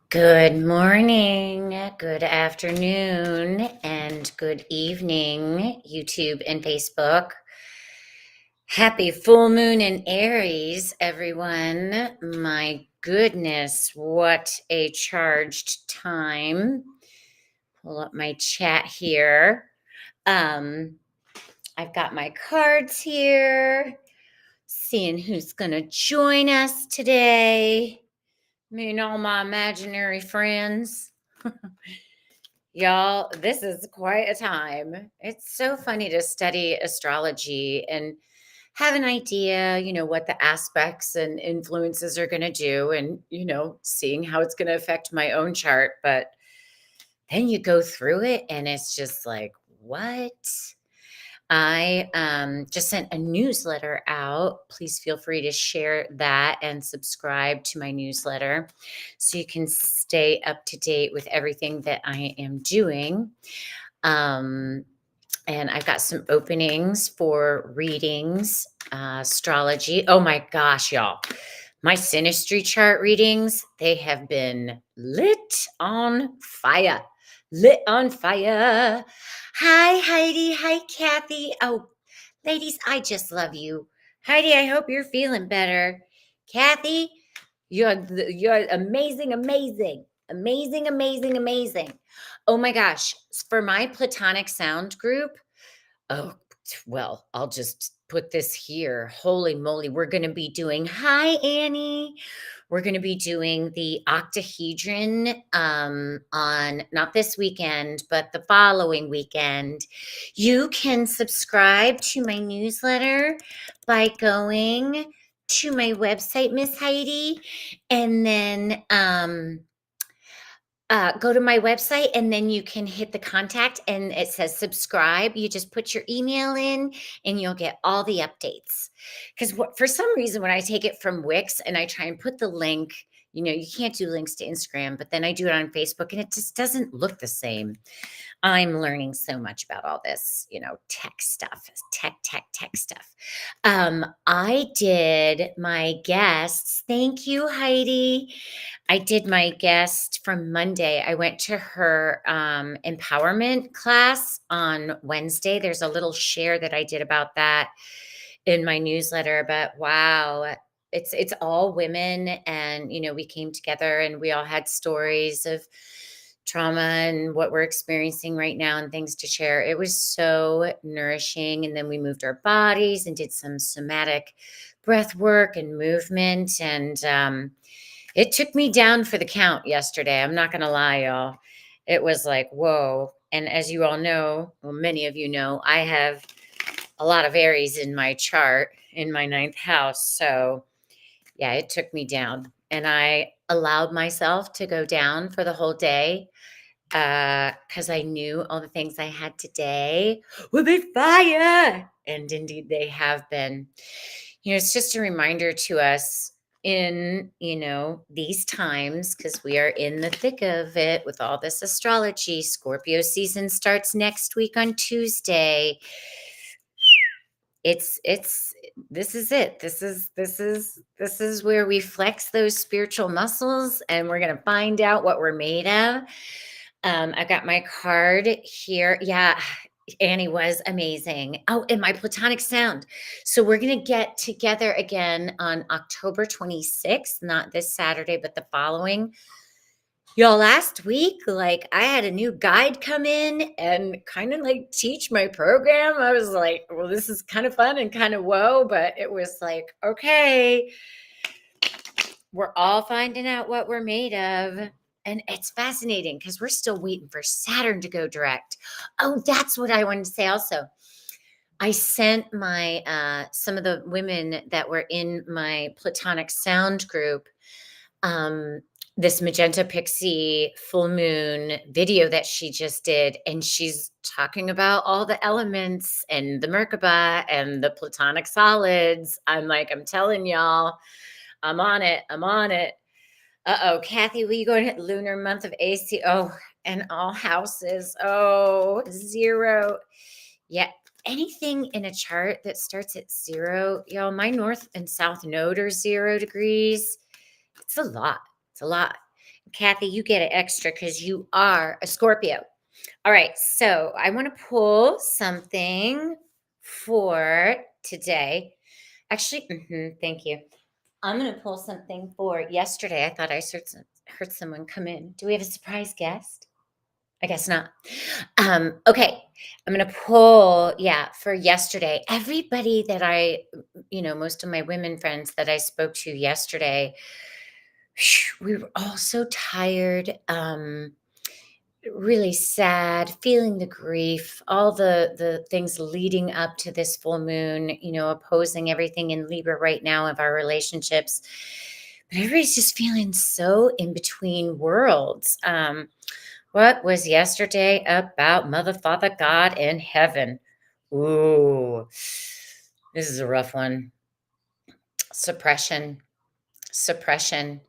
Good morning, good afternoon, and good evening, YouTube and Facebook. Happy full moon in Aries, everyone. My goodness, what a charged time. Pull up my chat here. Um, I've got my cards here, seeing who's going to join us today. Me and all my imaginary friends. Y'all, this is quite a time. It's so funny to study astrology and have an idea, what the aspects and influences are going to do and, seeing how it's going to affect my own chart. But then you go through it and it's just like, what? I just sent a newsletter out. Please feel free to share that and subscribe to my newsletter so you can stay up to date with everything that I am doing. Um, and I've got some openings for readings, astrology. Oh my gosh, y'all. My synastry chart readings, they have been lit on fire. Lit on fire. Hi, Heidi. Hi, Kathy. Oh, ladies, I just love you. Heidi, I hope you're feeling better. Kathy, you're amazing, amazing, amazing, amazing, amazing. Oh my gosh. For my platonic sound group, oh, well, I'll just put this here. Holy moly. We're going to be doing, hi, Annie. We're going to be doing the octahedron on not this weekend, but the following weekend. You can subscribe to my newsletter by going to my website, Miss Heidi, and then go to my website and then you can hit the contact and it says subscribe. You just put your email in and you'll get all the updates. Because for some reason, when I take it from Wix and I try and put the link, you can't do links to Instagram, but then I do it on Facebook and it just doesn't look the same. I'm learning so much about all this, tech stuff, tech stuff. I did my guests. Thank you, Heidi. I did my guest from Monday. I went to her empowerment class on Wednesday. There's a little share that I did about that in my newsletter, but wow, it's all women and we came together and we all had stories of trauma and what we're experiencing right now and things to share. It was so nourishing. And then we moved our bodies and did some somatic breath work and movement. And it took me down for the count yesterday. I'm not going to lie, y'all. It was like, whoa. And as you all know, well, many of you know, I have a lot of Aries in my chart in my ninth house. So yeah, it took me down. And I allowed myself to go down for the whole day because I knew all the things I had today would be fire. And indeed, they have been. It's just a reminder to us in, these times, because we are in the thick of it with all this astrology. Scorpio season starts next week on Tuesday. It's this is it. This is where we flex those spiritual muscles and we're going to find out what we're made of. I got my card here. Yeah, Annie was amazing. Oh, and my platonic sound. So we're going to get together again on October 26th, not this Saturday, but the following. Y'all, last week, like I had a new guide come in and kind of like teach my program. I was like, well, this is kind of fun and kind of whoa, but it was like, okay, we're all finding out what we're made of. And it's fascinating because we're still waiting for Saturn to go direct. Oh, that's what I wanted to say also. I sent my some of the women that were in my platonic sound group this magenta pixie full moon video that she just did, and she's talking about all the elements and the Merkaba and the platonic solids. I'm like, I'm telling y'all, I'm on it. I'm on it. Uh-oh, Kathy, will you go ahead? Lunar month of AC? Oh, and all houses. Oh, 0. Yeah, anything in a chart that starts at 0, y'all, my north and south node are 0 degrees. It's a lot. It's a lot. Kathy, you get an extra because you are a Scorpio. All right, so I want to pull something for today. Actually, thank you. I'm going to pull something for yesterday. I thought I heard someone come in. Do we have a surprise guest? I guess not. Okay, I'm going to pull, yeah, for yesterday. Everybody that most of my women friends that I spoke to yesterday, we were all so tired. Really sad, feeling the grief, all the things leading up to this full moon, opposing everything in Libra right now of our relationships. But everybody's just feeling so in between worlds. What was yesterday about Mother, Father, God in heaven? Ooh, this is a rough one. Suppression, suppression.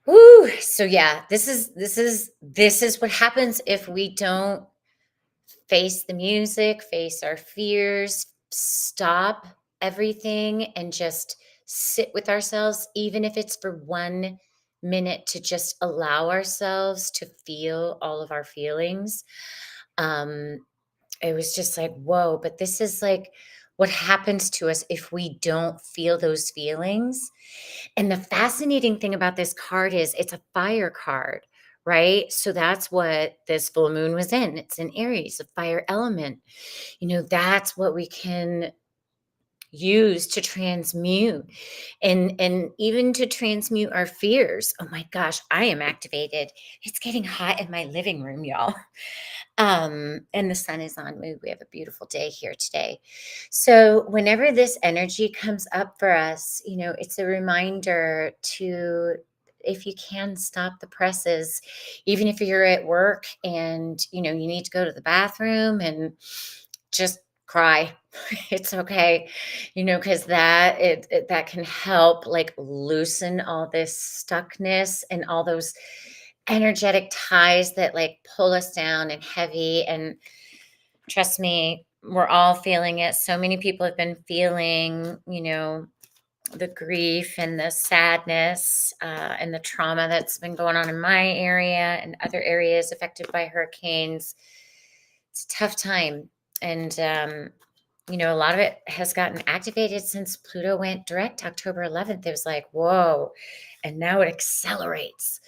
Woo. So yeah, this is what happens if we don't face the music, face our fears, stop everything and just sit with ourselves, even if it's for 1 minute, to just allow ourselves to feel all of our feelings. Um, it was just like, whoa, but this is like what happens to us if we don't feel those feelings. And the fascinating thing about this card is it's a fire card, right? So that's what this full moon was in. It's in Aries, a fire element. That's what we can use to transmute and even to transmute our fears. Oh my gosh, I am activated. It's getting hot in my living room, y'all. And the sun is on. We have a beautiful day here today. So whenever this energy comes up for us, it's a reminder to, if you can, stop the presses, even if you're at work and you need to go to the bathroom and just cry. It's okay, because that can help like loosen all this stuckness and all those energetic ties that like pull us down and heavy. And trust me, we're all feeling it. So many people have been feeling, the grief and the sadness and the trauma that's been going on in my area and other areas affected by hurricanes. It's a tough time. And, a lot of it has gotten activated since Pluto went direct October 11th. It was like, whoa. And now it accelerates.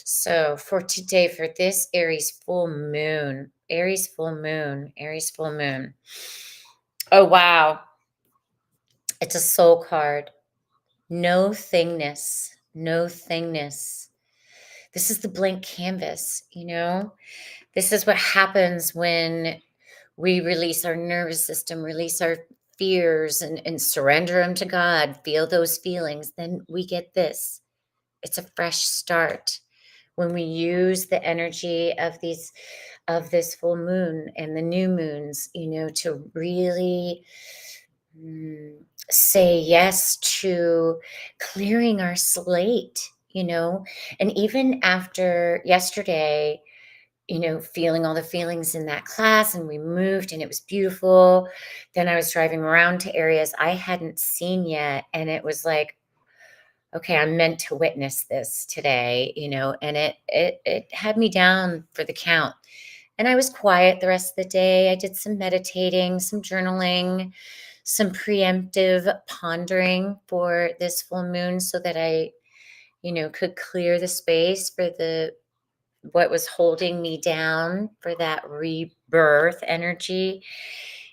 So for today, for this Aries full moon, Aries full moon, Aries full moon. Oh, wow. It's a soul card. No thingness, no thingness. This is the blank canvas, This is what happens when we release our nervous system, release our fears and surrender them to God, feel those feelings. Then we get this. It's a fresh start. When we use the energy of this full moon and the new moons, to really say yes to clearing our slate, and even after yesterday, feeling all the feelings in that class, and we moved and it was beautiful. Then I was driving around to areas I hadn't seen yet. And it was like, okay, I'm meant to witness this today, and it had me down for the count. And I was quiet the rest of the day. I did some meditating, some journaling, some preemptive pondering for this full moon so that I, could clear the space for what was holding me down for that rebirth energy,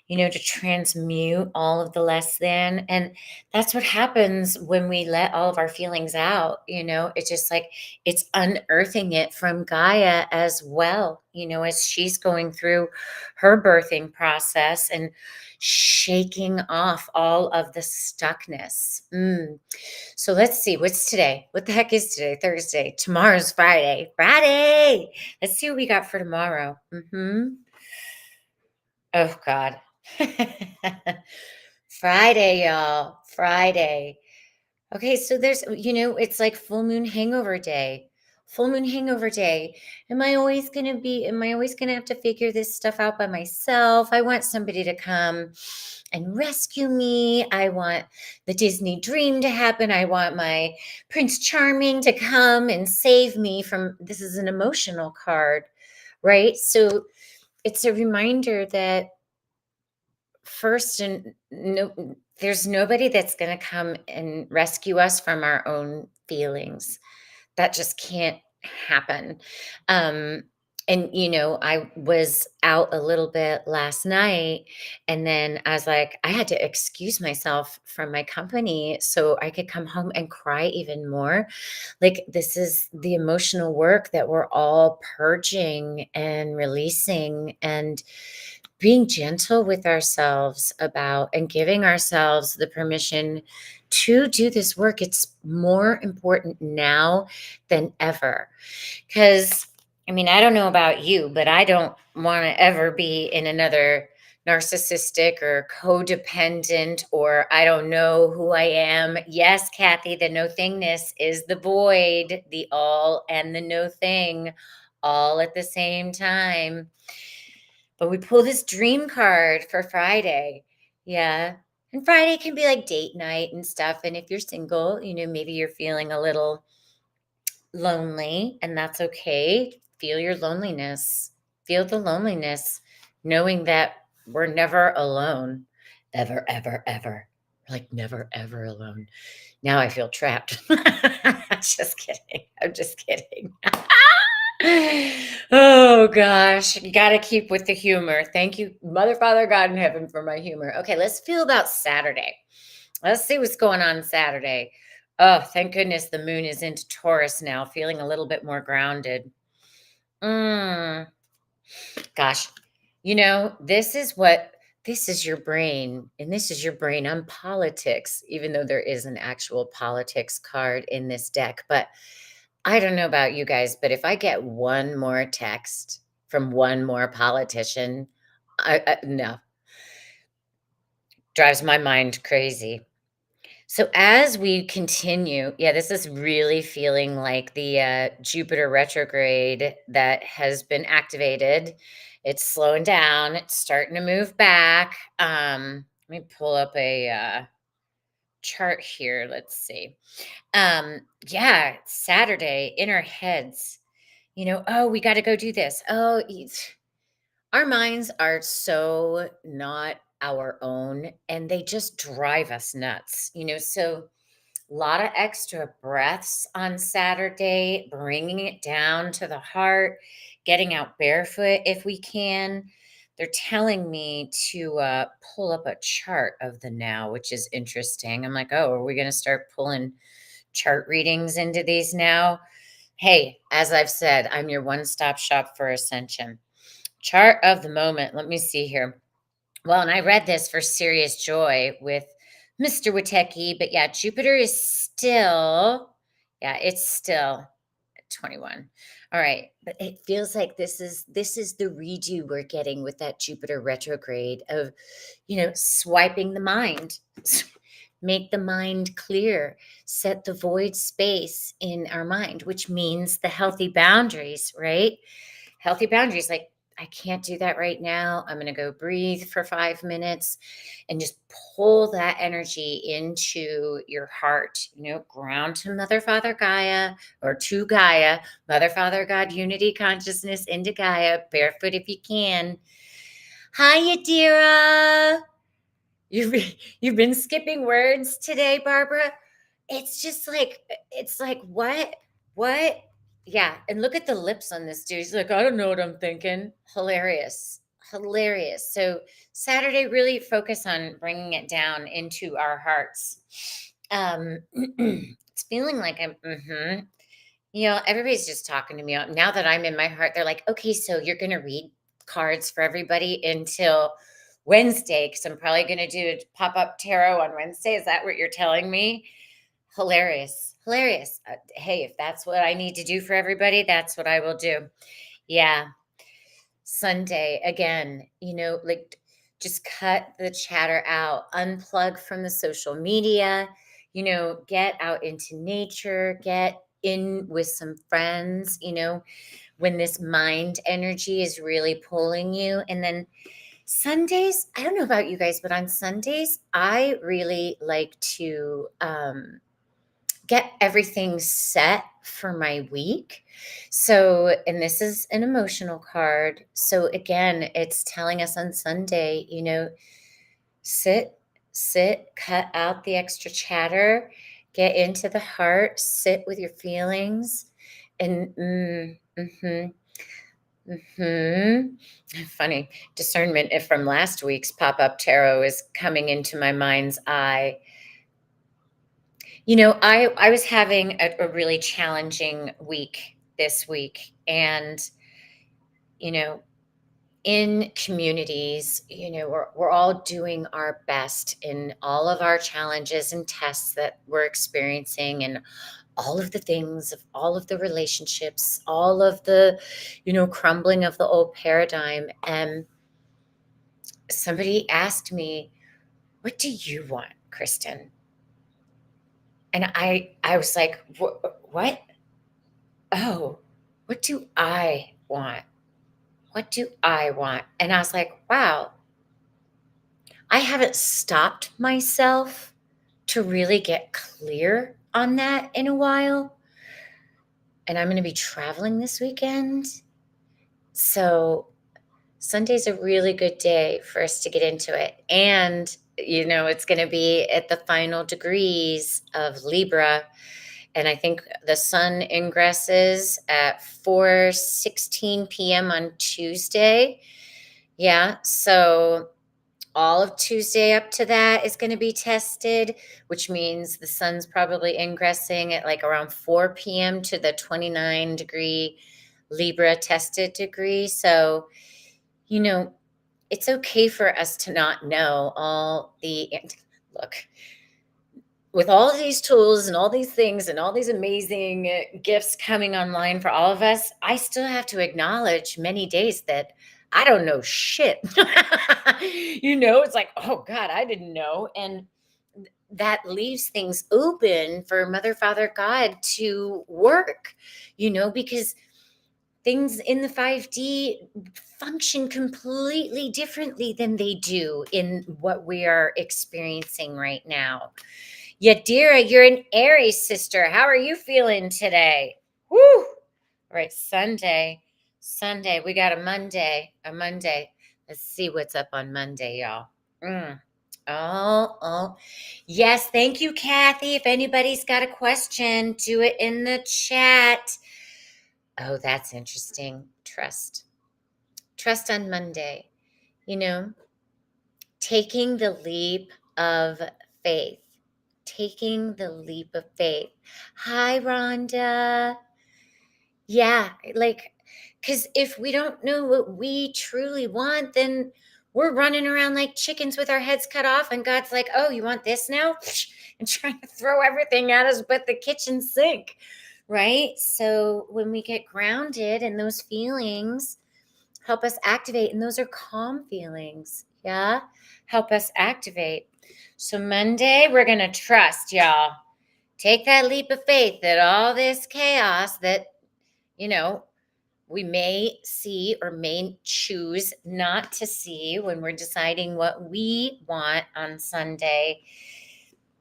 to transmute all of the less than. And that's what happens when we let all of our feelings out, it's just like it's unearthing it from Gaia as well, as she's going through her birthing process and shaking off all of the stuckness. So let's see, what's today? What the heck is today? Thursday. Tomorrow's Friday. Friday. Let's see what we got for tomorrow. Oh, God. Friday, y'all. Friday. Okay, so there's, it's like full moon hangover day. Full moon hangover day. Am I always going to have to figure this stuff out by myself? I want somebody to come and rescue me. I want the Disney dream to happen. I want my Prince Charming to come and save me from this is an emotional card, right? So it's a reminder that first and no there's nobody that's going to come and rescue us from our own feelings. That just can't happen. Um, and I was out a little bit last night, and then I was like, I had to excuse myself from my company so I could come home and cry even more. Like, this is the emotional work that we're all purging and releasing and being gentle with ourselves about and giving ourselves the permission to do this work. It's more important now than ever. Because, I mean, I don't know about you, but I don't want to ever be in another narcissistic or codependent, or I don't know who I am. Yes, Kathy, the no thingness is the void, the all and the no thing all at the same time. But we pull this dream card for Friday. Yeah. And Friday can be like date night and stuff. And if you're single, maybe you're feeling a little lonely, and that's okay. Feel your loneliness. Feel the loneliness, knowing that we're never alone. Ever, ever, ever. Like never, ever alone. Now I feel trapped. Just kidding. I'm just kidding. Oh gosh, you got to keep with the humor. Thank you, Mother, Father, God in heaven, for my humor. Okay, let's feel about Saturday. Let's see what's going on Saturday. Oh, thank goodness the moon is into Taurus now, feeling a little bit more grounded. Mm, gosh, this is your brain, and this is your brain on politics, even though there is an actual politics card in this deck. But I don't know about you guys, but if I get one more text from one more politician, no, drives my mind crazy. So as we continue, yeah, this is really feeling like the Jupiter retrograde that has been activated. It's slowing down. It's starting to move back. Let me pull up a chart here. Let's see. Yeah, Saturday in our heads. Oh, we got to go do this. Oh, our minds are so not our own, and they just drive us nuts. So a lot of extra breaths on Saturday, bringing it down to the heart, getting out barefoot if we can. They're telling me to pull up a chart of the now, which is interesting. I'm like, oh, are we going to start pulling chart readings into these now? Hey, as I've said, I'm your one stop shop for ascension. Chart of the moment. Let me see here. Well, and I read this for Serious Joy with Mr. Witecki, but yeah, Jupiter is still, yeah, it's still at 21. All right, but it feels like this is the redo we're getting with that Jupiter retrograde of, swiping the mind. Make the mind clear, set the void space in our mind, which means the healthy boundaries, right? Healthy boundaries, like, I can't do that right now. I'm going to go breathe for 5 minutes and just pull that energy into your heart, ground to Mother, Father, Gaia, or to Gaia, Mother, Father, God, unity consciousness into Gaia, barefoot if you can. Hi, Yadira. You've been skipping words today, Barbara. It's like what? Yeah, and look at the lips on this dude. He's like, I don't know what I'm thinking. Hilarious, hilarious. So Saturday, really focus on bringing it down into our hearts. It's feeling like everybody's just talking to me now that I'm in my heart. They're like, okay, so you're gonna read cards for everybody until Wednesday, because I'm probably gonna do a pop-up tarot on Wednesday. Is that what you're telling me? Hilarious, hilarious. Hey, if that's what I need to do for everybody, that's what I will do. Yeah. Sunday again, like, just cut the chatter out, unplug from the social media, get out into nature, get in with some friends, when this mind energy is really pulling you. And then Sundays, I don't know about you guys, but on Sundays, I really like to get everything set for my week. So, and this is an emotional card. So, again, it's telling us on Sunday, sit, cut out the extra chatter, get into the heart, sit with your feelings, and funny discernment if from last week's pop-up tarot is coming into my mind's eye. I was having a really challenging week this week, and you know, in communities, we're all doing our best in all of our challenges and tests that we're experiencing, and all of the things of all of the relationships, all of the, crumbling of the old paradigm. And somebody asked me, "What do you want, Kristen?" And I was like, What? Oh, what do I want? What do I want?" And I was like, wow, I haven't stopped myself to really get clear on that in a while. And I'm going to be traveling this weekend. So Sunday's a really good day for us to get into it. And, it's going to be at the final degrees of Libra. And I think the sun ingresses at 4:16 p.m. on Tuesday. Yeah. So all of Tuesday up to that is going to be tested, which means the sun's probably ingressing at like around 4 p.m. to the 29-degree Libra tested degree. So, you know, it's okay for us to not know all the look, with all of these tools and all these things and all these amazing gifts coming online for all of us, I still have to acknowledge many days that I don't know shit. It's like, oh God, I didn't know. And that leaves things open for Mother, Father, God to work, because things in the 5D function completely differently than they do in what we are experiencing right now. Yadira, you're an Aries sister. How are you feeling today? Woo! All right, Sunday. Sunday. We got a Monday. A Monday. Let's see what's up on Monday, y'all. Oh. Yes, thank you, Kathy. If anybody's got a question, do it in the chat. Oh, that's interesting. Trust. Trust on Monday. Taking the leap of faith. Taking the leap of faith. Hi, Rhonda. Yeah, because if we don't know what we truly want, then we're running around like chickens with our heads cut off, and God's like, "Oh, you want this now?" And trying to throw everything at us but the kitchen sink, right? So when we get grounded in those feelings, help us activate, and those are calm feelings. Yeah, help us activate. So Monday, we're going to trust, y'all. Take that leap of faith that all this chaos that, we may see or may choose not to see when we're deciding what we want on Sunday,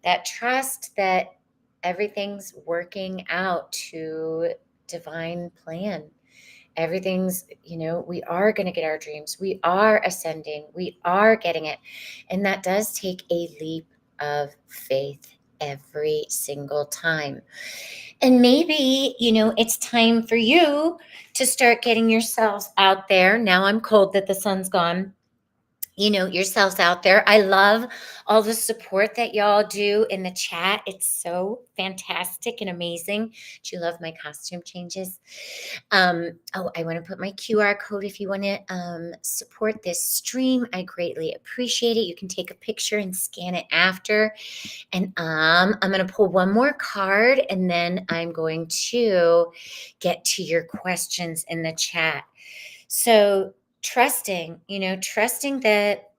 that trust that everything's working out to divine plan. Everything's, we are going to get our dreams. We are ascending. We are getting it. And that does take a leap of faith every single time. And maybe, it's time for you to start getting yourselves out there. Now I'm cold that the sun's gone. Yourselves out there. I love all the support that y'all do in the chat. It's so fantastic and amazing. Do you love my costume changes? I want to put my QR code if you want to support this stream. I greatly appreciate it. You can take a picture and scan it after. And I'm going to pull one more card, and then I'm going to get to your questions in the chat. So trusting that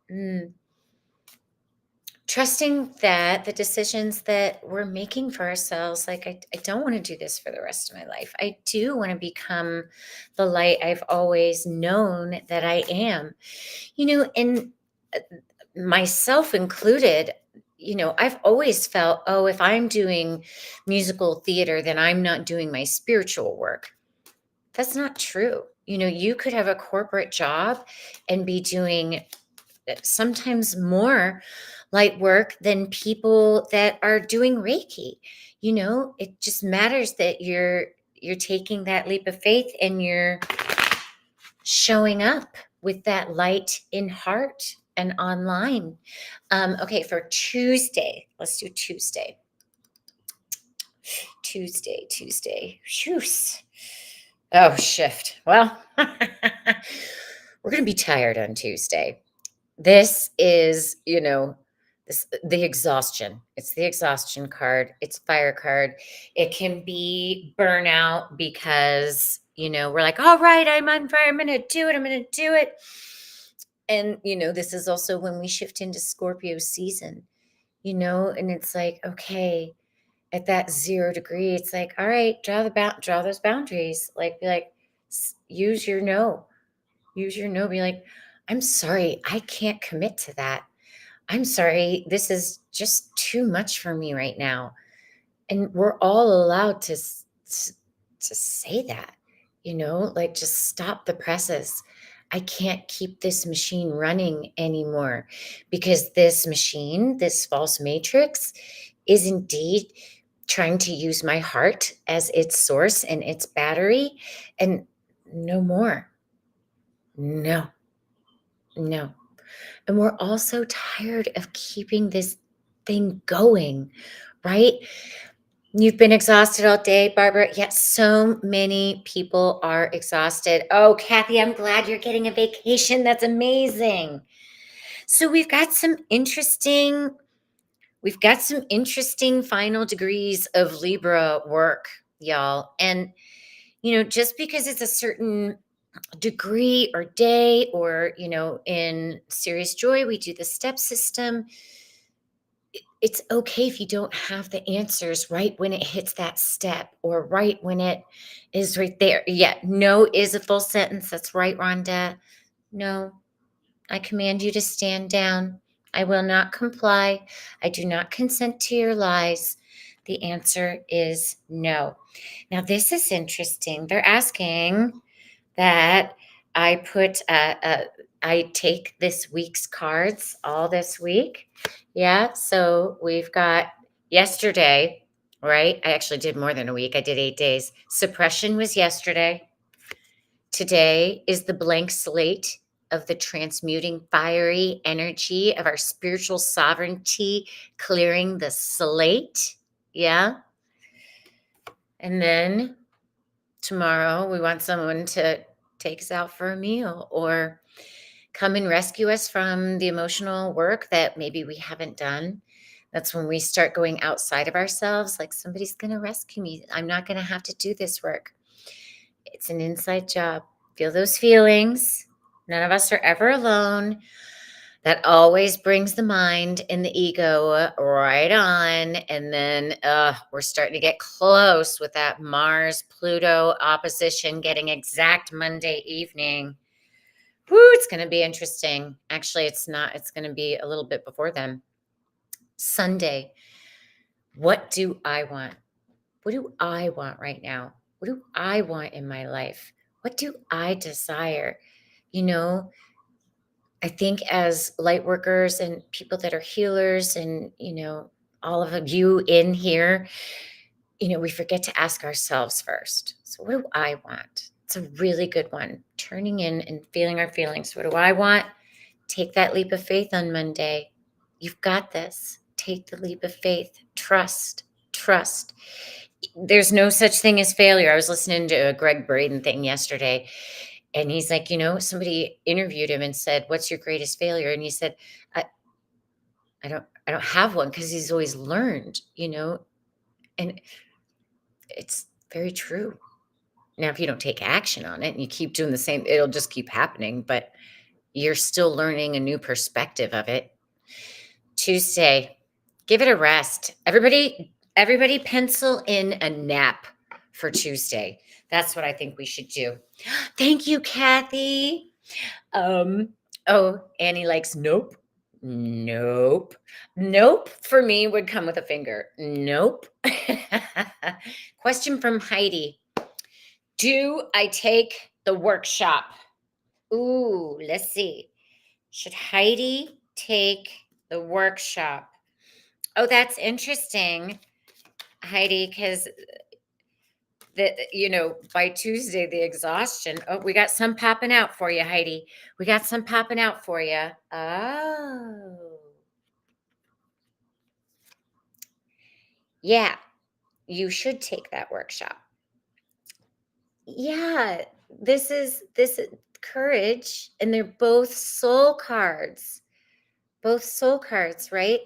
Trusting that the decisions that we're making for ourselves, like, I don't want to do this for the rest of my life. I do want to become the light I've always known that I am. And uh, myself included, I've always felt, oh, if I'm doing musical theater, then I'm not doing my spiritual work. That's not true. You could have a corporate job and be doing sometimes more light work than people that are doing Reiki. It just matters that you're taking that leap of faith and you're showing up with that light in heart and online. Okay, for Tuesday, let's do Tuesday. Tuesday. Shoes. Oh, shift. Well, we're going to be tired on Tuesday. This is, the exhaustion. It's the exhaustion card. It's fire card. It can be burnout because, we're like, all right, I'm on fire. I'm going to do it. I'm going to do it. And, this is also when we shift into Scorpio season, and it's like, okay, at that 0 degree, it's like, all right, draw those boundaries. Like, be like, use your no. Use your no. Be like, I'm sorry, I can't commit to that. I'm sorry, this is just too much for me right now. And we're all allowed to say that, like, just stop the presses. I can't keep this machine running anymore because this machine, this false matrix, is indeed trying to use my heart as its source and its battery, and no more. No, no. And we're also tired of keeping this thing going, right? You've been exhausted all day, Barbara. Yes, so many people are exhausted. Oh, Kathy, I'm glad you're getting a vacation. That's amazing. So we've got some interesting final degrees of Libra work, y'all. And just because it's a certain degree or day, or in Serious Joy we do the step system, it's okay if you don't have the answers right when it hits that step or right when it is right there. Yeah, no is a full sentence. That's right, Rhonda. No, I command you to stand down. I will not comply. I do not consent to your lies. The answer is no. Now, this is interesting. They're asking that I take this week's cards all this week. Yeah, so we've got yesterday, right? I actually did more than a week. I did 8 days. Suppression was yesterday. Today is the blank slate of the transmuting fiery energy of our spiritual sovereignty, clearing the slate. Yeah. And then tomorrow, we want someone to take us out for a meal or come and rescue us from the emotional work that maybe we haven't done. That's when we start going outside of ourselves, like, somebody's going to rescue me. I'm not going to have to do this work. It's an inside job. Feel those feelings. None of us are ever alone. That always brings the mind and the ego right on. And then we're starting to get close with that Mars Pluto opposition getting exact Monday evening. Woo, it's going to be interesting. Actually, it's not. It's going to be a little bit before then. Sunday. What do I want? What do I want right now? What do I want in my life? What do I desire? You know, I think as light workers and people that are healers, and, all of you in here, we forget to ask ourselves first. So, what do I want? It's a really good one. Turning in and feeling our feelings. What do I want? Take that leap of faith on Monday. You've got this. Take the leap of faith. Trust. There's no such thing as failure. I was listening to a Greg Braden thing yesterday, and he's like, somebody interviewed him and said, "What's your greatest failure?" And he said, "I, I don't have one," because he's always learned, and it's very true. Now, if you don't take action on it and you keep doing the same, it'll just keep happening, but you're still learning a new perspective of it. Tuesday. Give it a rest. Everybody pencil in a nap for Tuesday. That's what I think we should do. Thank you, Kathy. Um, oh, Annie likes nope. Nope. Nope for me would come with a finger. Nope. Question from Heidi. Do I take the workshop? Ooh, let's see. Should Heidi take the workshop? Oh, that's interesting, Heidi, because by Tuesday, the exhaustion. Oh, we got some popping out for you, Heidi. We got some popping out for you. Oh. Yeah, you should take that workshop. Yeah, this is courage, and they're both soul cards. Both soul cards, right?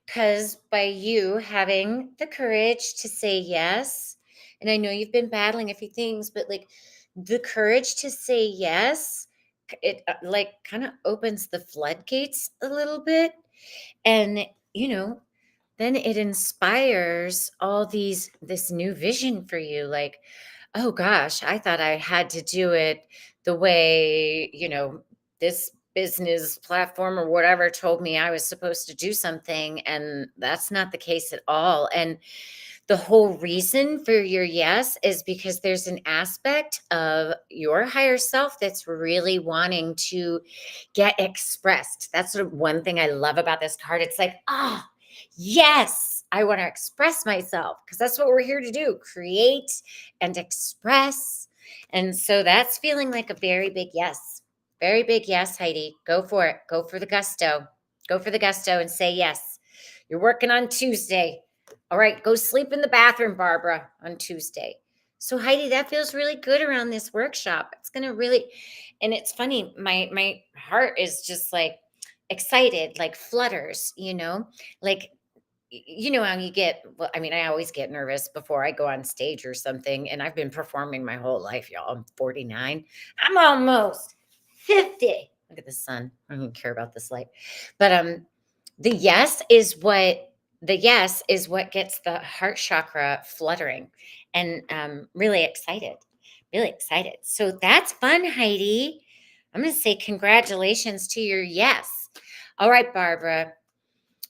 Because by you having the courage to say yes, and I know you've been battling a few things, but like the courage to say yes, it like kind of opens the floodgates a little bit. And, you know, then it inspires this new vision for you. Like, oh gosh, I thought I had to do it the way, this business platform or whatever told me I was supposed to do something. And that's not the case at all. And the whole reason for your yes is because there's an aspect of your higher self that's really wanting to get expressed. That's one thing I love about this card. It's like, yes, I want to express myself because that's what we're here to do, create and express. And so that's feeling like a very big yes. Very big yes, Heidi. Go for it. Go for the gusto. Go for the gusto and say yes. You're working on Tuesday. All right, go sleep in the bathroom, Barbara, on Tuesday. So Heidi, that feels really good around this workshop. It's going to really, and it's funny, my heart is just like excited, like flutters, like how you get, well, I mean, I always get nervous before I go on stage or something, and I've been performing my whole life, y'all. I'm 49. I'm almost 50. Look at the sun. I don't care about this light. But the yes is what gets the heart chakra fluttering and really excited. Really excited. So that's fun, Heidi. I'm going to say congratulations to your yes. All right, Barbara.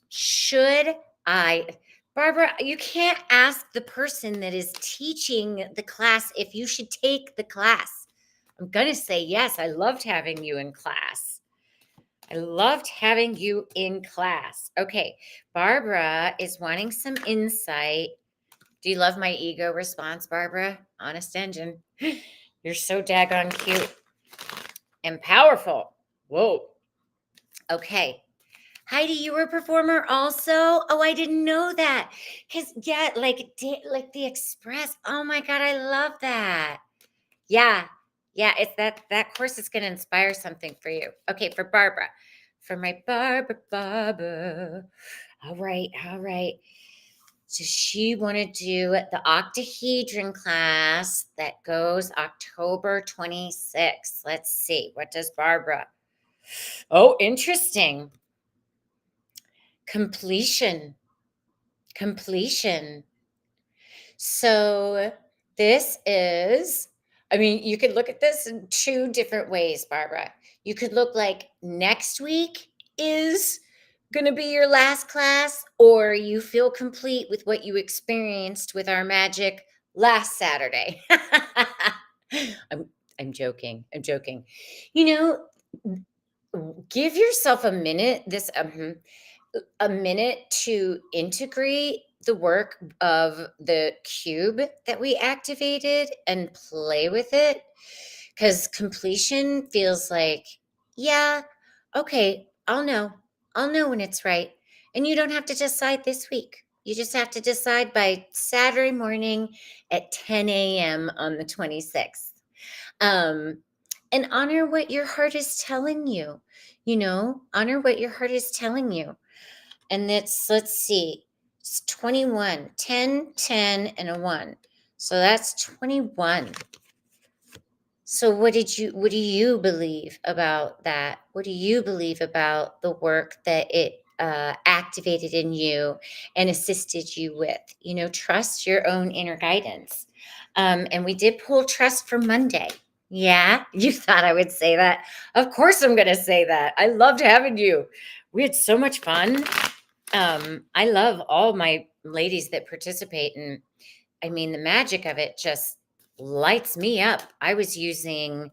Should I? Barbara, you can't ask the person that is teaching the class if you should take the class. I'm going to say yes. I loved having you in class. I loved having you in class. Okay. Barbara is wanting some insight. Do you love my ego response, Barbara? Honest engine. You're so daggone cute and powerful. Whoa. Okay. Heidi, you were a performer also? Oh, I didn't know that. Cause yeah, like the Express. Oh my God, I love that. Yeah. Yeah, it's that course is gonna inspire something for you. Okay, for Barbara. For my Barbara. All right, all right. So she want to do the octahedron class that goes October 26th. Let's see. What does Barbara? Oh, interesting. Completion. Completion. So this is, I mean, you could look at this in two different ways, Barbara. You could look like next week is going to be your last class, or you feel complete with what you experienced with our magic last Saturday. I'm I'm joking. I'm joking. You give yourself a minute. A minute to integrate the work of the cube that we activated and play with it. Because completion feels like, yeah, okay, I'll know. I'll know when it's right. And you don't have to decide this week. You just have to decide by Saturday morning at 10 a.m. on the 26th. Um, and honor what your heart is telling you. Honor what your heart is telling you. And let's see, it's 21, 10, 10, and a 1. So that's 21. So what do you believe about that? What do you believe about the work that it activated in you and assisted you with. Trust your own inner guidance. And we did pull trust for Monday. Yeah, you thought I would say that. Of course, I'm going to say that. I loved having you. We had so much fun. I love all my ladies that participate. And I mean, the magic of it just lights me up. I was using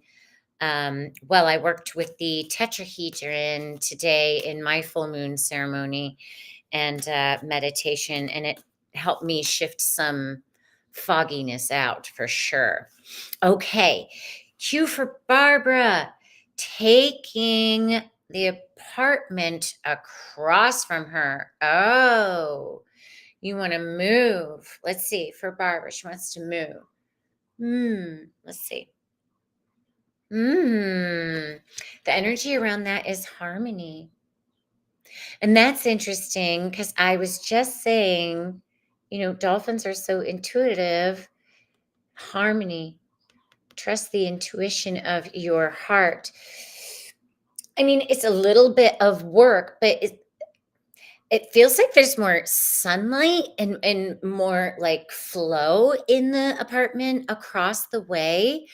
I worked with the tetrahedron today in my full moon ceremony and meditation, and it helped me shift some fogginess out for sure. Okay, cue for Barbara, taking the apartment across from her. Oh, you want to move. Let's see, for Barbara, she wants to move. Let's see. The energy around that is harmony. And that's interesting because I was just saying, dolphins are so intuitive. Harmony. Trust the intuition of your heart. I mean, it's a little bit of work, but it feels like there's more sunlight and more like flow in the apartment across the way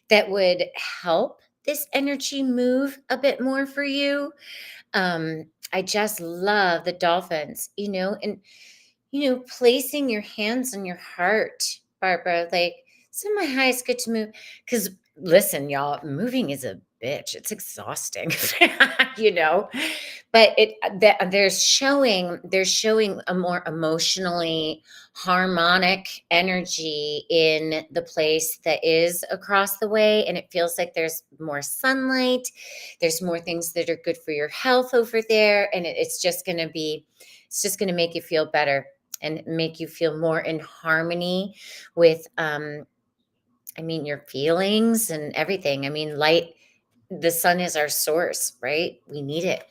that would help this energy move a bit more for you. I just love the dolphins, and placing your hands on your heart, Barbara, like, so my highest good to move. Because listen, y'all, moving is a bitch. It's exhausting, you know. But they're showing a more emotionally harmonic energy in the place that is across the way, and it feels like there's more sunlight. There's more things that are good for your health over there, and it's just going to make you feel better and make you feel more in harmony with your feelings and everything. I mean, light, the sun is our source, right? We need it.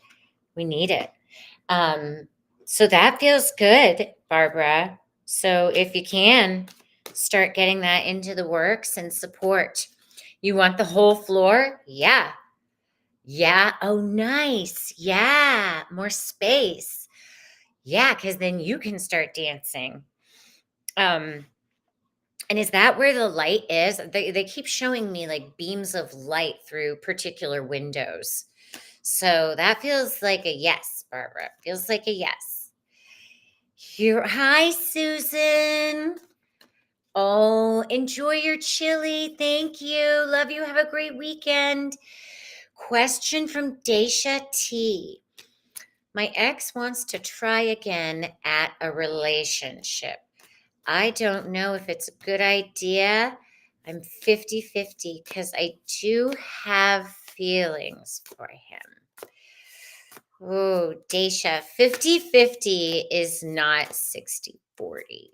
um so that feels good, Barbara. So if you can start getting that into the works and support. You want the whole floor? Yeah, oh nice. Yeah, more space. Yeah, because then you can start dancing. um And is that where the light is? They keep showing me like beams of light through particular windows. So that feels like a yes, Barbara. Feels like a yes. Hi, Susan. Oh, enjoy your chili. Thank you. Love you. Have a great weekend. Question from Daisha T. My ex wants to try again at a relationship. I don't know if it's a good idea. I'm 50-50 because I do have feelings for him. Oh, Daisha, 50-50 is not 60-40.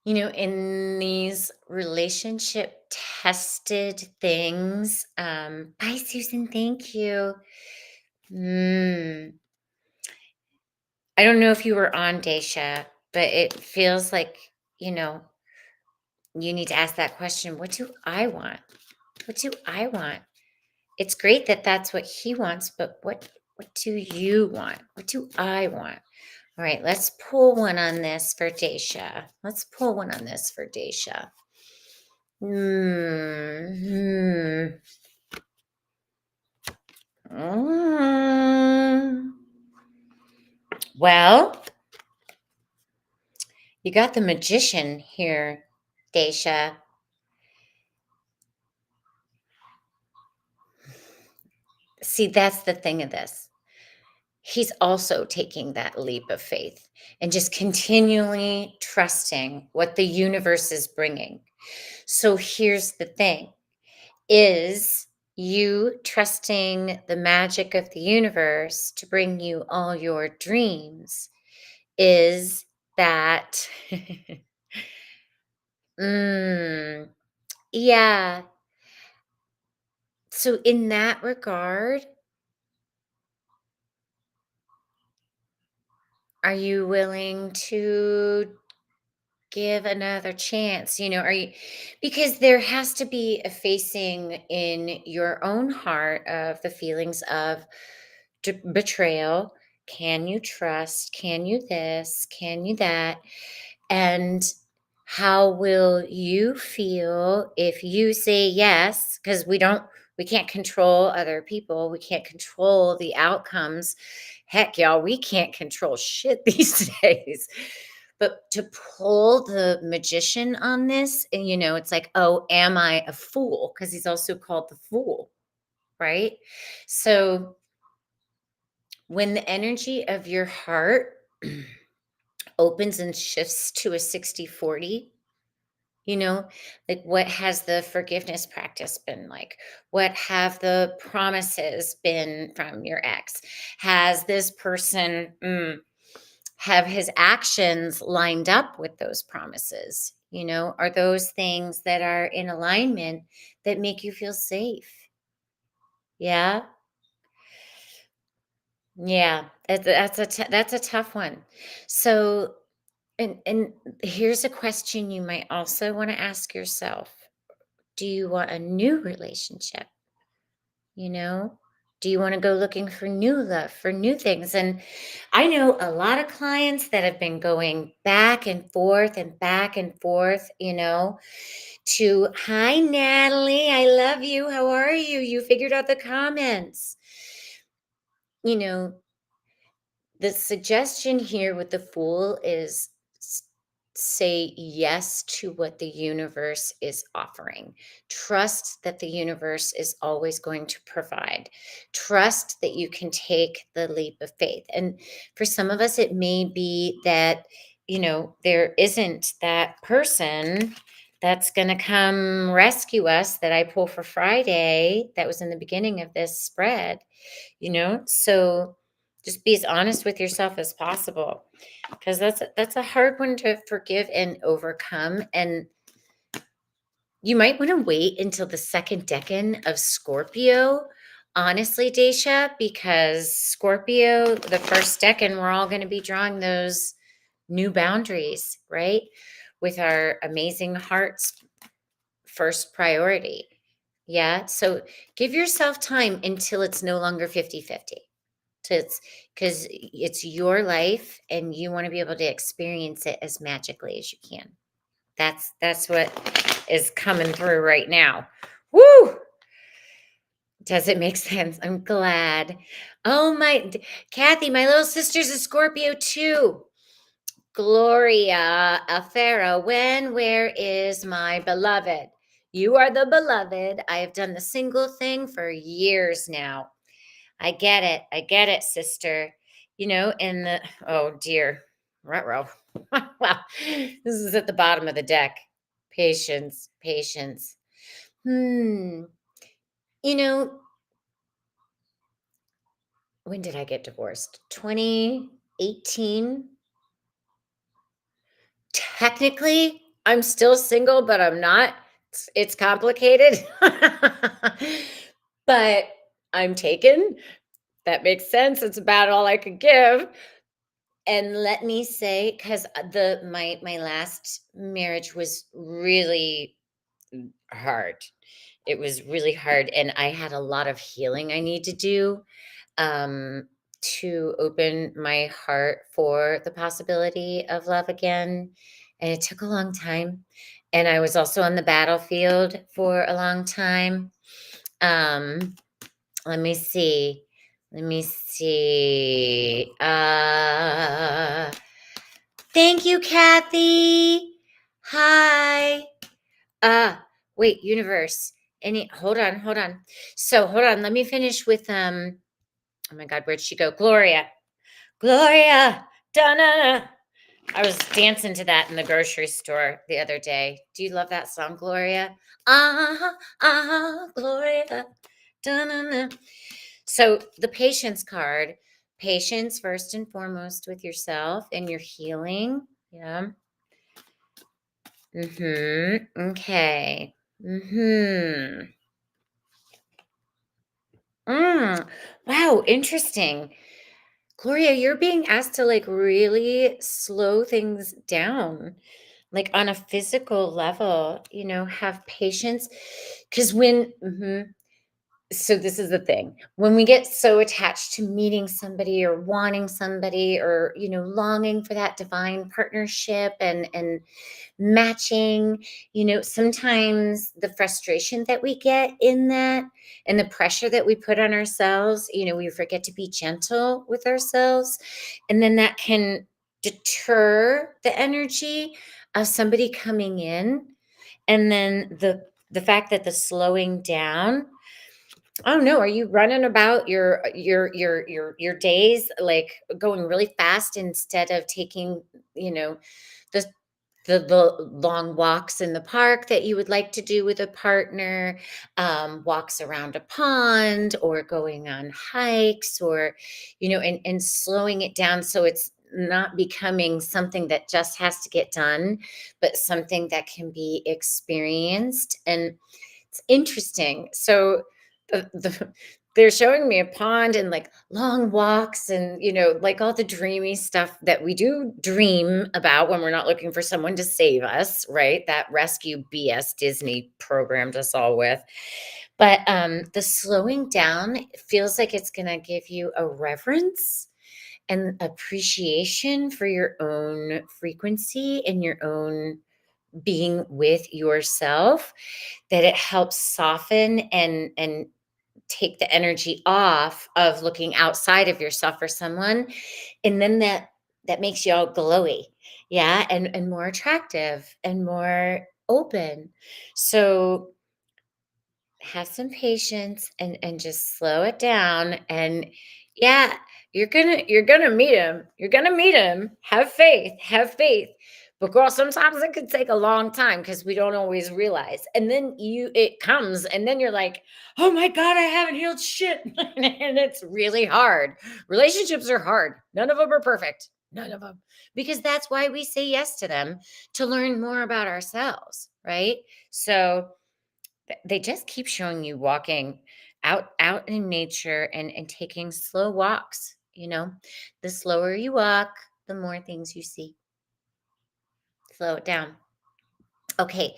In these relationship tested things, bye, Susan. Thank you. Mm, I don't know if you were on, Daisha, but it feels like, you know, you need to ask that question. What do I want? What do I want? It's great that that's what he wants, but what do you want? What do I want? All right, let's pull one on this for Daisha. Let's pull one on this for Daisha. Hmm. Mm. Well, you got the magician here, Daisha. See, that's the thing of this. He's also taking that leap of faith and just continually trusting what the universe is bringing. So here's the thing, is you trusting the magic of the universe to bring you all your dreams, is that mm, yeah. So in that regard, are you willing to give another chance. Are you, because there has to be a facing in your own heart of the feelings of betrayal. Can you trust? Can you this? Can you that? And how will you feel if you say yes? Because we can't control other people. We can't control the outcomes. Heck, y'all, we can't control shit these days. But to pull the magician on this, and it's like, oh, am I a fool? Because he's also called the fool, right? So when the energy of your heart opens and shifts to a 60-40, you know, like, what has the forgiveness practice been like? What have the promises been from your ex? Has this person, have his actions lined up with those promises? Are those things that are in alignment that make you feel safe? Yeah. Yeah. That's a tough one. So, and here's a question you might also want to ask yourself. Do you want a new relationship? You know? Do you want to go looking for new love, for new things? And I know a lot of clients that have been going back and forth, to hi Natalie, I love you. How are you? You figured out the comments. You know, the suggestion here with the fool is s- say yes to what the universe is offering. Trust that the universe is always going to provide. Trust that you can take the leap of faith. And for some of us, it may be that, there isn't that person that's going to come rescue us that I pull for Friday that was in the beginning of this spread. So just be as honest with yourself as possible, because that's a hard one to forgive and overcome. And you might want to wait until the second decan of Scorpio, honestly, Daisha, because Scorpio, the first decan, we're all going to be drawing those new boundaries, right, with our amazing hearts first priority. Yeah, so give yourself time until it's no longer 50-50. It's because it's your life and you want to be able to experience it as magically as you can. That's what is coming through right now. Woo! Does it make sense? I'm glad. Oh Kathy, my little sister's a Scorpio too. Gloria Afera, where is my beloved? You are the beloved. I have done the single thing for years now. I get it. I get it, sister. In the, oh dear, ruh wow, this is at the bottom of the deck. Patience, patience. Hmm. You know, when did I get divorced? 2018. Technically, I'm still single, but I'm not. It's complicated. But I'm taken. That makes sense. It's about all I could give. And let me say, because the my last marriage was really hard. It was really hard, and I had a lot of healing I need to do, um, to open my heart for the possibility of love again, and it took a long time, and I was also on the battlefield for a long time. Um, let me see. Let me see. Thank you, Kathy. Hi. Wait, universe. Hold on. So hold on. Let me finish with oh my god, where'd she go? Gloria. Gloria. Donna. I was dancing to that in the grocery store the other day. Do you love that song, Gloria? Gloria. Donna. So the patience card, patience first and foremost with yourself and your healing. Yeah. Okay. Wow, interesting. Gloria, you're being asked to like really slow things down. like on a physical level, have patience. Because when, so this is the thing. When we get so attached to meeting somebody or wanting somebody or, longing for that divine partnership and matching, sometimes the frustration that we get in that and the pressure that we put on ourselves, we forget to be gentle with ourselves. And then that can deter the energy of somebody coming in. And then the fact that the slowing down. Oh no, are you running about your days like going really fast instead of taking, the the long walks in the park that you would like to do with a partner, walks around a pond or going on hikes or, and slowing it down so it's not becoming something that just has to get done, but something that can be experienced. And it's interesting. So they're showing me a pond and like long walks and like all the dreamy stuff that we do dream about when we're not looking for someone to save us, right? That rescue BS Disney programmed us all with. But the slowing down feels like it's going to give you a reverence and appreciation for your own frequency and your own being with yourself, that it helps soften and take the energy off of looking outside of yourself for someone, and then that makes you all glowy, yeah, and more attractive and more open. So have some patience and just slow it down. And yeah, you're gonna meet him, have faith. But girl, sometimes it could take a long time because we don't always realize, and then it comes and then you're like, oh my god, I haven't healed shit. And it's really hard. Relationships are hard, none of them are perfect, none of them, because that's why we say yes to them, to learn more about ourselves, right? So they just keep showing you walking out in nature and taking slow walks. The slower you walk, the more things you see. Slow it down. Okay,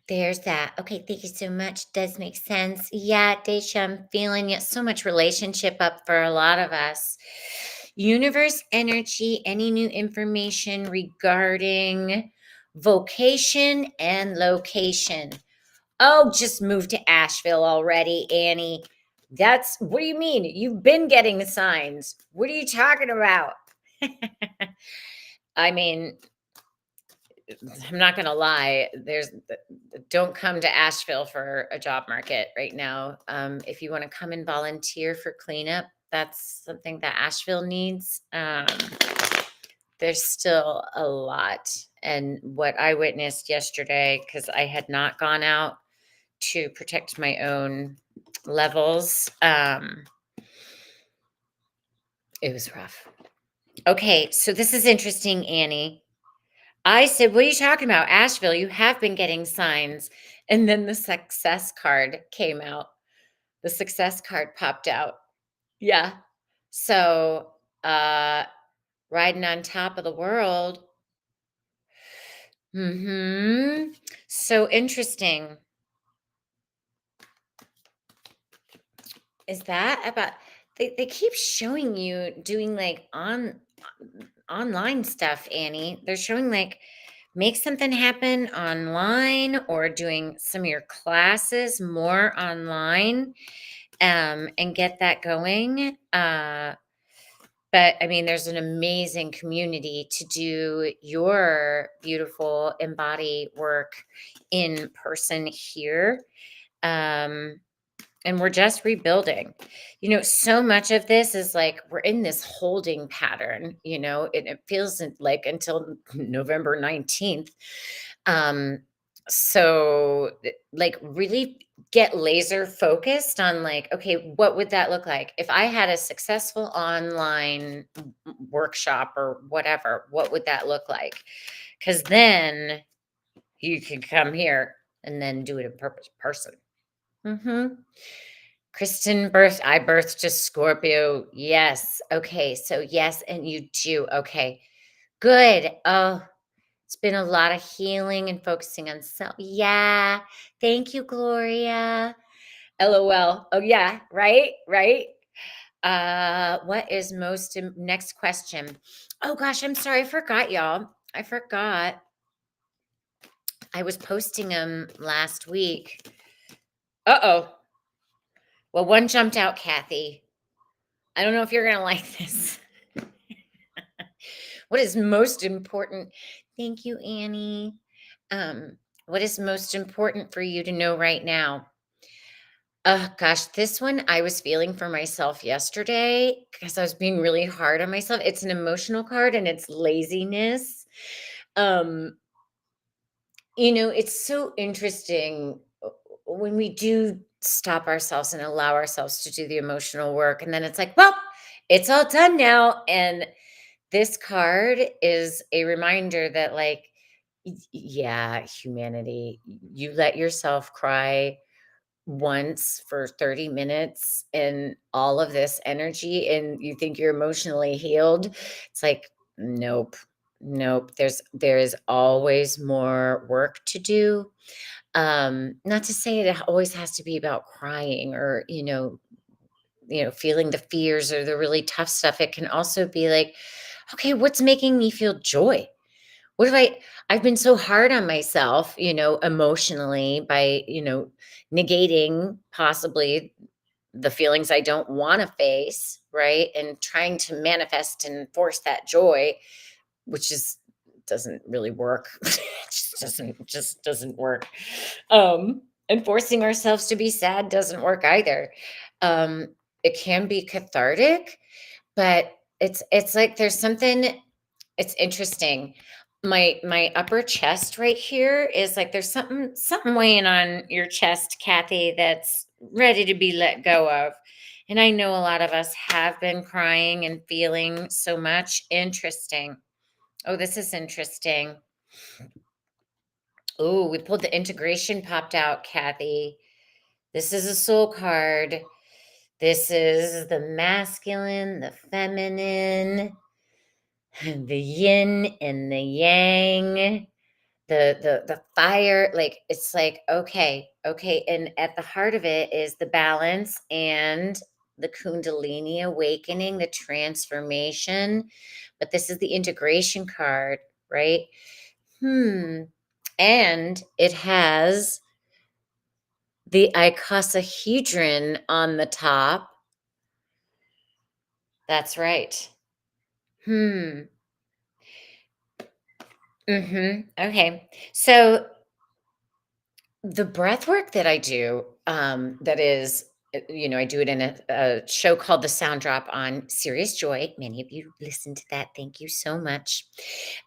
there's that. Okay, thank you so much. Does make sense. Yeah, Daisha, I'm feeling it. So much relationship up for a lot of us. Universe energy, any new information regarding vocation and location? Oh, just moved to Asheville already, Annie. That's what do you mean? You've been getting signs. What are you talking about? I mean, I'm not gonna lie. Don't come to Asheville for a job market right now. If you want to come and volunteer for cleanup, that's something that Asheville needs. There's still a lot, and what I witnessed yesterday, because I had not gone out to protect my own levels. It was rough. Okay, so this is interesting, Annie. I said, what are you talking about? Asheville, you have been getting signs. And then the success card came out. The success card popped out. Yeah. So, riding on top of the world. So interesting. Is that about they keep showing you doing like online stuff, Annie. They're showing like make something happen online or doing some of your classes more online, and get that going. But I mean, there's an amazing community to do your beautiful embody work in person here. Um, and we're just rebuilding. So much of this is like we're in this holding pattern, it feels like until November 19th. So like really get laser focused on like, okay, what would that look like if I had a successful online workshop or whatever? What would that look like? Because then you can come here and then do it in person. I birthed a Scorpio. Yes. Okay. So yes, and you do. Okay. Good. Oh, It's been a lot of healing and focusing on self. Yeah. Thank you, Gloria. LOL. Oh, yeah. Right. Right. What is next question? Oh gosh, I'm sorry. I forgot, y'all. I forgot. I was posting them last week. Uh-oh. Well, one jumped out, Kathy. I don't know if you're going to like this. What is most important? Thank you, Annie. What is most important for you to know right now? Oh gosh, this one I was feeling for myself yesterday because I was being really hard on myself. It's an emotional card and it's laziness. Um, it's so interesting when we do stop ourselves and allow ourselves to do the emotional work. And then it's like, well, it's all done now. And this card is a reminder that, like, yeah, humanity, you let yourself cry once for 30 minutes and all of this energy, and you think you're emotionally healed. It's like, nope, nope. There is always more work to do. Not to say it always has to be about crying or, feeling the fears or the really tough stuff. It can also be like, okay, what's making me feel joy? What have I've been so hard on myself, emotionally by, negating possibly the feelings I don't want to face, right? And trying to manifest and force that joy, which is doesn't really work. It just doesn't work. And forcing ourselves to be sad doesn't work either. Um, it can be cathartic, but it's like there's something. It's interesting. My upper chest right here is like there's something weighing on your chest, Kathy, that's ready to be let go of. And I know a lot of us have been crying and feeling so much. Interesting. Oh, this is interesting. Oh, we pulled the integration popped out, Kathy. This is a soul card. This is the masculine, the feminine, the yin and the yang, the fire. Like, it's like, okay, and at the heart of it is the balance and the kundalini awakening, the transformation. But this is the integration card, right? And it has the icosahedron on the top. That's right. Okay. So the breath work that I do, that is, I do it in a show called The Sound Drop on Serious Joy. Many of you listen to that. Thank you so much.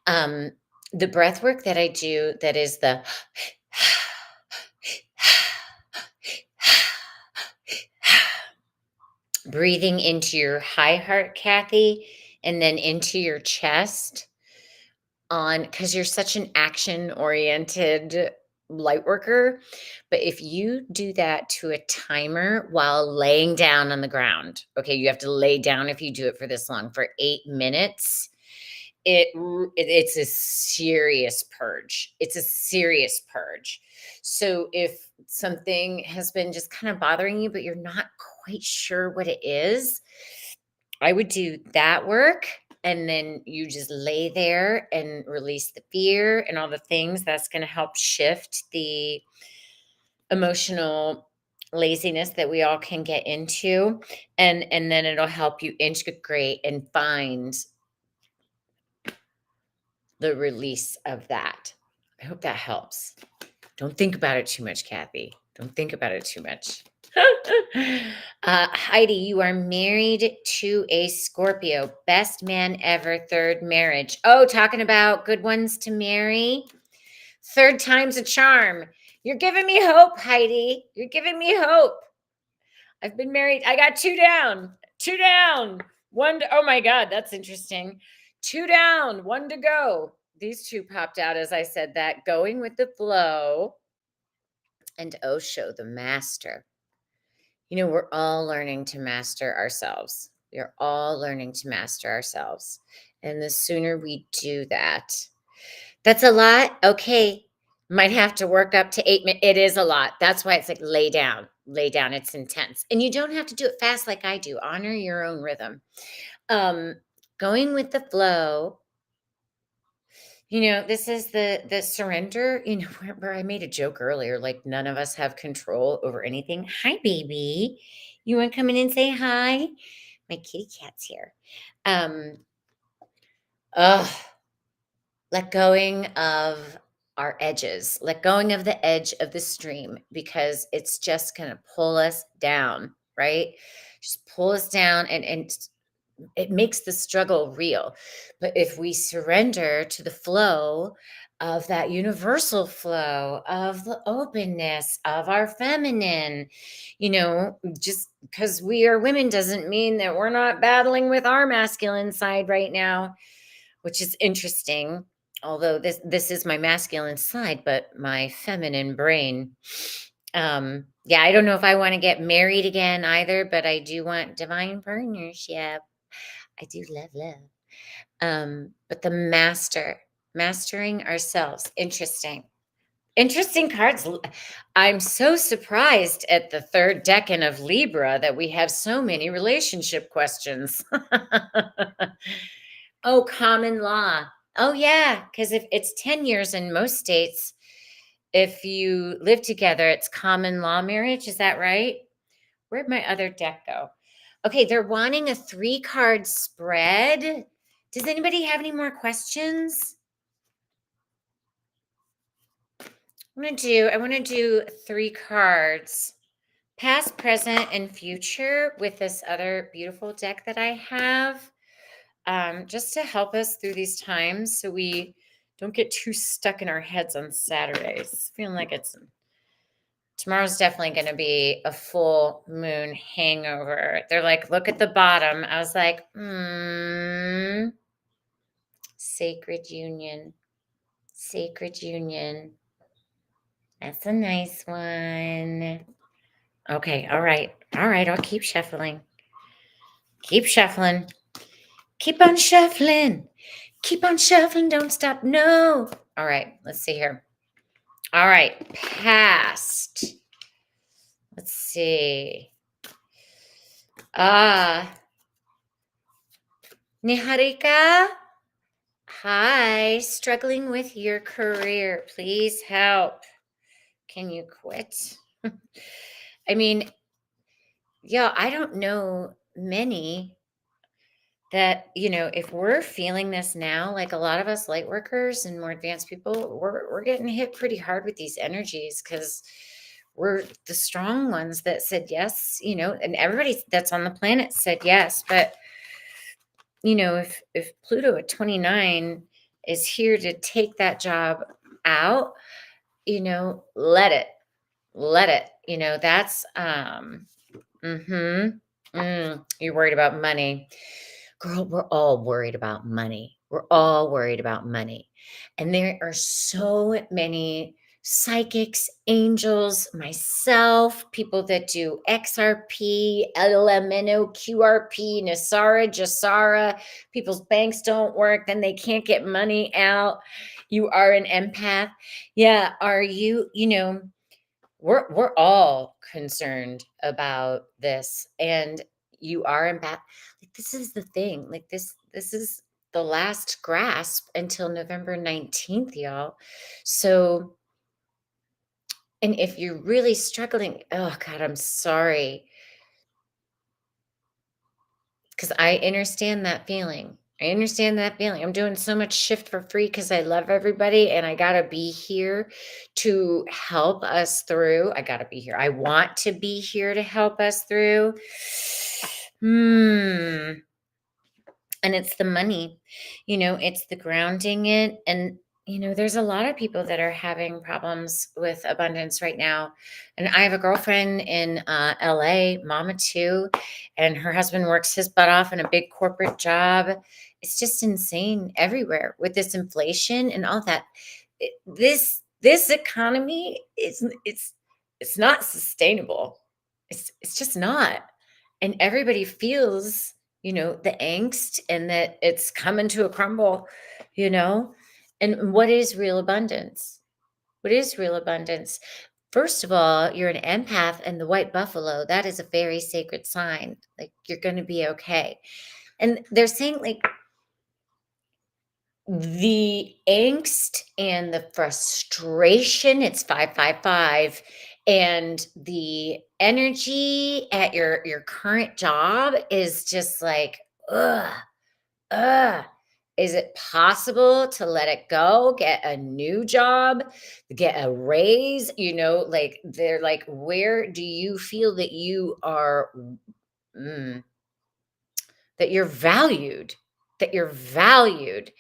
Um, the breath work that I do, that is the breathing into your high heart, Kathy, and then into your chest on, because you're such an action oriented light worker. But if you do that to a timer while laying down on the ground, okay, you have to lay down if you do it for this long, for 8 minutes. It's a serious purge. It's a serious purge. So if something has been just kind of bothering you, but you're not quite sure what it is, I would do that work, and then you just lay there and release the fear and all the things. That's going to help shift the emotional laziness that we all can get into, and then it'll help you integrate and find the release of that. I hope that helps. Don't think about it too much, Kathy. Don't think about it too much. Heidi, you are married to a Scorpio. Best man ever, third marriage. Oh, talking about good ones to marry. Third time's a charm. You're giving me hope, Heidi. You're giving me hope. I've been married. I got two down. Two down. Oh my God, that's interesting. Two down, one to go. These two popped out as I said that. Going with the flow. And Osho, the master. We're all learning to master ourselves. We're all learning to master ourselves. And the sooner we do that, That's a lot? Okay. Might have to work up to 8 min it is a lot. That's why it's like lay down, it's intense. And you don't have to do it fast like I do, honor your own rhythm. Um, Going with the flow, this is the surrender, where I made a joke earlier, like none of us have control over anything. Hi, baby. You wanna come in and say hi? My kitty cat's here. Um, ugh. Let going of our edges, let going of the edge of the stream because it's just going to pull us down, right? Just pull us down and it makes the struggle real. But if we surrender to the flow of that universal flow of the openness of our feminine, just because we are women doesn't mean that we're not battling with our masculine side right now, which is interesting. Although this is my masculine side, but my feminine brain. Yeah, I don't know if I want to get married again either, but I do want divine partnership. I do love. But the mastering ourselves. Interesting. Interesting cards. I'm so surprised at the third decan of Libra that we have so many relationship questions. Oh, common law. Oh, yeah, because if it's 10 years in most states, if you live together, it's common law marriage. Is that right? Where'd my other deck go? Okay, they're wanting a 3-card spread. Does anybody have any more questions? I want to do 3 cards. Past, present, and future with this other beautiful deck that I have. Just to help us through these times so we don't get too stuck in our heads on Saturdays. Feeling like tomorrow's definitely going to be a full moon hangover. They're like, look at the bottom. I was like, sacred union, sacred union. That's a nice one. Okay. All right. All right. I'll keep shuffling. Keep shuffling. Keep on shuffling. Keep on shuffling. Don't stop. No. All right. Let's see here. All right. Past. Let's see. Niharika. Hi. Struggling with your career. Please help. Can you quit? I mean, yeah, I don't know many that, if we're feeling this now, like a lot of us light workers and more advanced people, we're getting hit pretty hard with these energies because we're the strong ones that said yes, and everybody that's on the planet said yes. But if Pluto at 29 is here to take that job out, let it, that's you're worried about money. Girl, we're all worried about money. We're all worried about money. And there are so many psychics, angels, myself, people that do XRP, LMNO, QRP, Nasara, Jasara. People's banks don't work, then they can't get money out. You are an empath. Yeah, are you, we're all concerned about this, and you are empath. Like, this is the thing. Like, this is the last grasp until November 19th, y'all. So, and if you're really struggling, oh God, I'm sorry, because I understand that feeling. I understand that feeling. I'm doing so much shift for free because I love everybody and I got to be here to help us through. I got to be here. I want to be here to help us through. And it's the money, it's the grounding it. And, there's a lot of people that are having problems with abundance right now. And I have a girlfriend in LA, mama too, and her husband works his butt off in a big corporate job. It's just insane everywhere with this inflation and all that. This economy it's not sustainable. It's just not. And everybody feels the angst and that it's coming to a crumble, you know? And what is real abundance? What is real abundance? First of all, you're an empath and the white buffalo, that is a very sacred sign. Like you're going to be okay. And they're saying like the angst and the frustration, it's 555, and the energy at your current job is just like, ugh, ugh. Is it possible to let it go, get a new job, get a raise? Like they're like, where do you feel that you are, mm, that you're valued, that you're valued?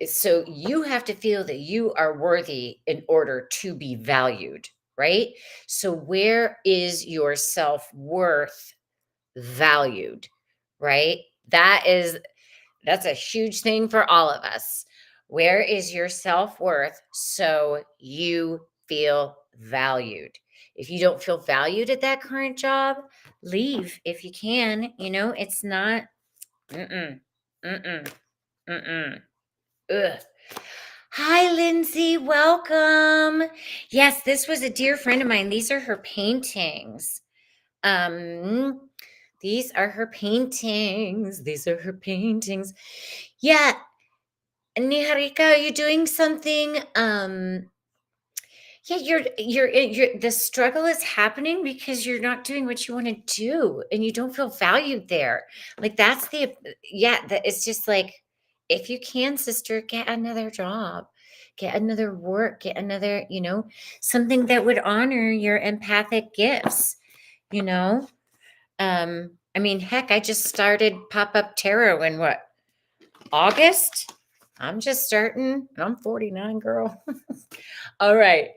So you have to feel that you are worthy in order to be valued, right? So where is your self-worth valued, right? That's a huge thing for all of us. Where is your self-worth so you feel valued? If you don't feel valued at that current job, leave if you can. It's not mm-mm, mm-mm, mm-mm. Ugh. Hi, Lindsay. Welcome. Yes, this was a dear friend of mine. These are her paintings. Um, these are her paintings. These are her paintings. Yeah, Niharika, are you doing something? Yeah, the struggle is happening because you're not doing what you want to do and you don't feel valued there. Like that's yeah, it's just like if you can, sister, get another job, get another work, get another, something that would honor your empathic gifts, you know? I mean, heck, I just started pop-up tarot in what, August? I'm just starting. I'm 49, girl. All right.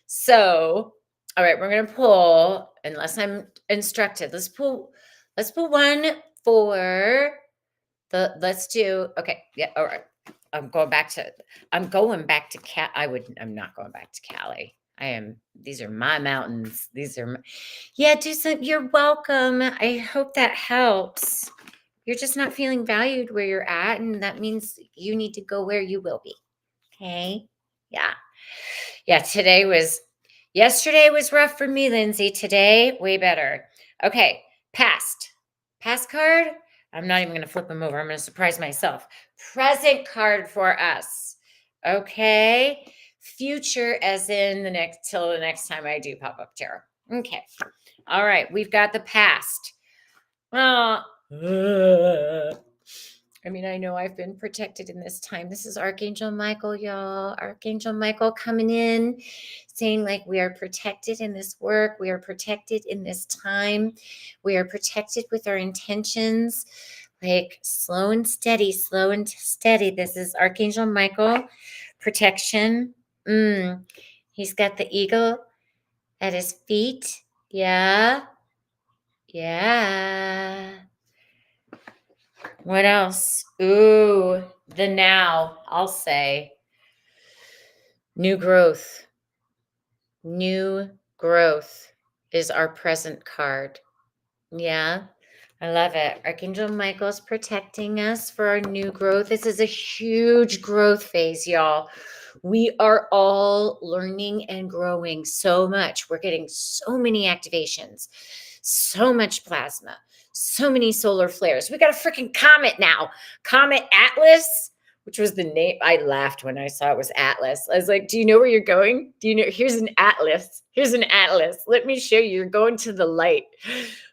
So, all right, we're gonna pull, unless I'm instructed. Let's pull one for let's do okay. Yeah, all right. I'm going back to I'm not going back to Cali. These are my mountains. Yeah, you're welcome. I hope that helps. You're just not feeling valued where you're at, and that means you need to go where you will be. Okay? Yeah. Yeah, yesterday was rough for me, Lindsay. Today, way better. Okay, past. Past card. I'm not even going to flip them over. I'm going to surprise myself. Present card for us. Okay. Future, as in till the next time I do pop up tarot. Okay. All right. We've got the past. Uh, I mean, I know I've been protected in this time. This is Archangel Michael, y'all. Archangel Michael coming in, saying, like, we are protected in this work. We are protected in this time. We are protected with our intentions, like slow and steady, slow and steady. This is Archangel Michael, protection. He's got the eagle at his feet. Yeah. Yeah. What else? Ooh, the now, I'll say. New growth. New growth is our present card. Yeah, I love it. Archangel Michael's protecting us for our new growth. This is a huge growth phase, y'all. We are all learning and growing so much. We're getting so many activations, so much plasma, so many solar flares. We got a freaking comet now. Comet Atlas, which was the name. I laughed when I saw it was Atlas. I was like, do you know where you're going? Do you know? Here's an Atlas. Here's an Atlas. Let me show you. You're going to the light.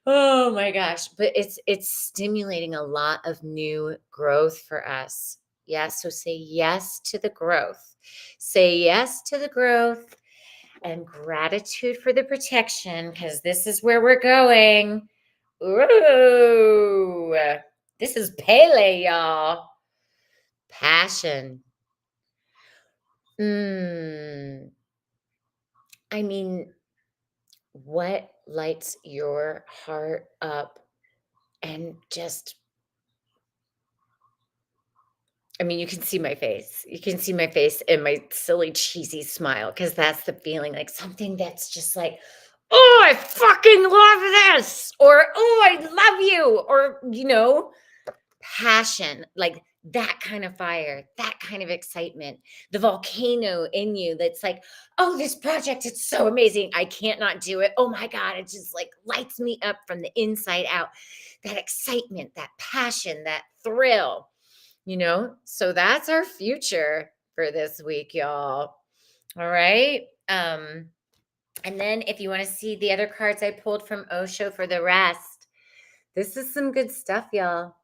Oh my gosh. But it's stimulating a lot of new growth for us. Yes. So say yes to the growth. Say yes to the growth and gratitude for the protection, because this is where we're going. Ooh. This is Pele, y'all. Passion. I mean, what lights your heart up? And just, I mean, you can see my face. You can see my face and my silly, cheesy smile, because that's the feeling, like something that's just like, oh, I fucking love this, or oh, I love you, or passion, like that kind of fire, that kind of excitement, the volcano in you that's like, oh, this project, it's so amazing. I can't not do it. Oh my God, it just like lights me up from the inside out. That excitement, that passion, that thrill, you know? So that's our future for this week, y'all. All right. And then if you want to see the other cards I pulled from Osho for the rest, this is some good stuff, y'all.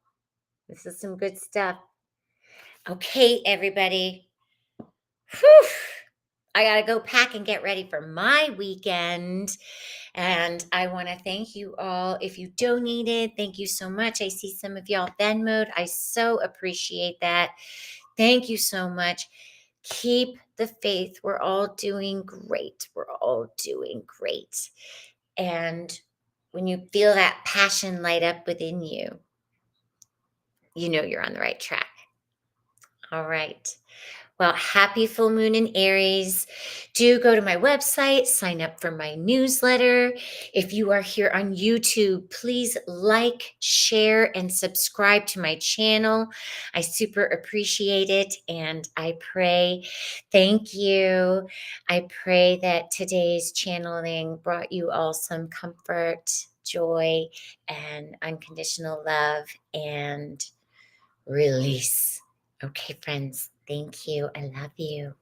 This is some good stuff. Okay, everybody. Whew. I got to go pack and get ready for my weekend. And I want to thank you all. If you donated, thank you so much. I see some of y'all Venmoed. I so appreciate that. Thank you so much. Keep the faith. We're all doing great. We're all doing great. And when you feel that passion light up within you, you know you're on the right track. All right. Well, happy full moon in Aries. Do go to my website, sign up for my newsletter. If you are here on YouTube, please like, share, and subscribe to my channel. I super appreciate it. And I pray, thank you. I pray that today's channeling brought you all some comfort, joy, and unconditional love and release. Okay, friends. Thank you. I love you.